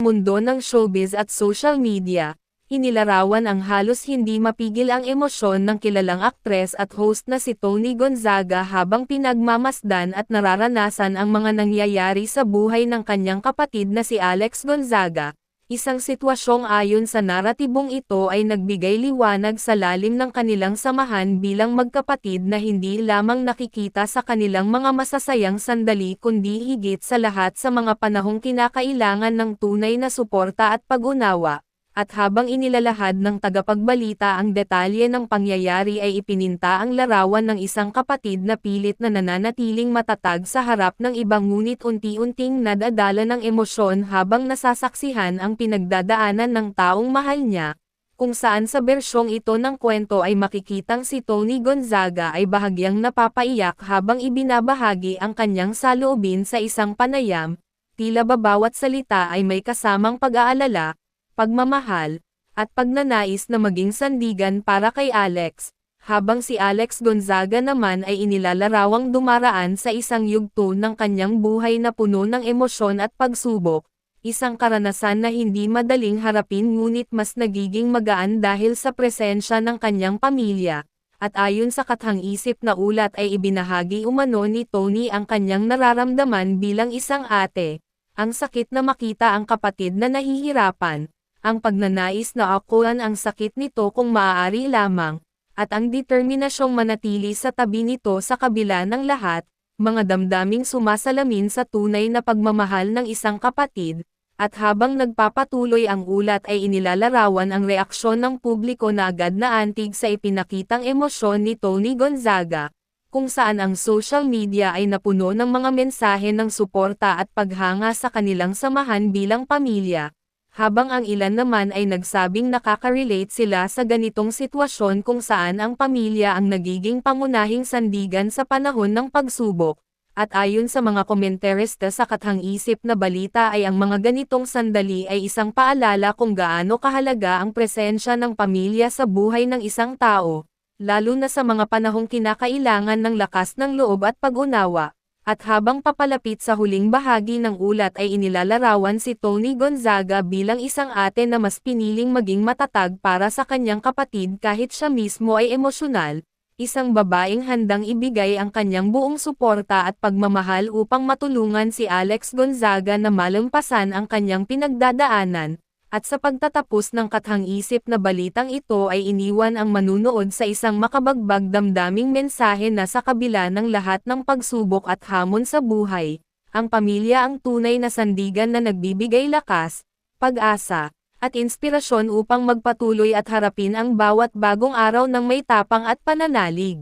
mundo ng showbiz at social media, inilarawan ang halos hindi mapigil ang emosyon ng kilalang aktres at host na si Tony Gonzaga habang pinagmamasdan at nararanasan ang mga nangyayari sa buhay ng kanyang kapatid na si Alex Gonzaga. Isang sitwasyong ayon sa naratibong ito ay nagbigay liwanag sa lalim ng kanilang samahan bilang magkapatid na hindi lamang nakikita sa kanilang mga masasayang sandali kundi higit sa lahat sa mga panahong kinakailangan ng tunay na suporta at pag-unawa. At habang inilalahad ng tagapagbalita ang detalye ng pangyayari ay ipininta ang larawan ng isang kapatid na pilit na nananatiling matatag sa harap ng ibang ngunit unti-unting nadadala ng emosyon habang nasasaksihan ang pinagdadaanan ng taong mahal niya, kung saan sa bersyong ito ng kwento ay makikitang si Tony Gonzaga ay bahagyang napapaiyak habang ibinabahagi ang kanyang saloobin sa isang panayam, tila ba bawat salita ay may kasamang pag-aalala, pagmamahal, at pagnanais na maging sandigan para kay Alex, habang si Alex Gonzaga naman ay inilalarawang dumaraan sa isang yugto ng kanyang buhay na puno ng emosyon at pagsubok, isang karanasan na hindi madaling harapin ngunit mas nagiging magaan dahil sa presensya ng kanyang pamilya. At ayon sa kathang-isip na ulat ay ibinahagi umano ni Tony ang kanyang nararamdaman bilang isang ate, ang sakit na makita ang kapatid na nahihirapan, ang pagnanais na akuan ang sakit nito kung maaari lamang, at ang determinasyong manatili sa tabi nito sa kabila ng lahat, mga damdaming sumasalamin sa tunay na pagmamahal ng isang kapatid, at habang nagpapatuloy ang ulat ay inilalarawan ang reaksyon ng publiko na agad na antig sa ipinakitang emosyon ni Tony Gonzaga, kung saan ang social media ay napuno ng mga mensahe ng suporta at paghanga sa kanilang samahan bilang pamilya. Habang ang ilan naman ay nagsabing nakaka-relate sila sa ganitong sitwasyon kung saan ang pamilya ang nagiging pangunahing sandigan sa panahon ng pagsubok. At ayon sa mga komentarista sa kathang-isip na balita ay ang mga ganitong sandali ay isang paalala kung gaano kahalaga ang presensya ng pamilya sa buhay ng isang tao, lalo na sa mga panahong kinakailangan ng lakas ng loob at pag-unawa. At habang papalapit sa huling bahagi ng ulat ay inilalarawan si Tony Gonzaga bilang isang ate na mas piniling maging matatag para sa kanyang kapatid kahit siya mismo ay emosyonal, isang babaeng handang ibigay ang kanyang buong suporta at pagmamahal upang matulungan si Alex Gonzaga na malampasan ang kanyang pinagdadaanan. At sa pagtatapos ng kathang-isip na balitang ito ay iniwan ang manunood sa isang makabagbag damdaming mensahe na sa kabila ng lahat ng pagsubok at hamon sa buhay, ang pamilya ang tunay na sandigan na nagbibigay lakas, pag-asa, at inspirasyon upang magpatuloy at harapin ang bawat bagong araw ng may tapang at pananalig.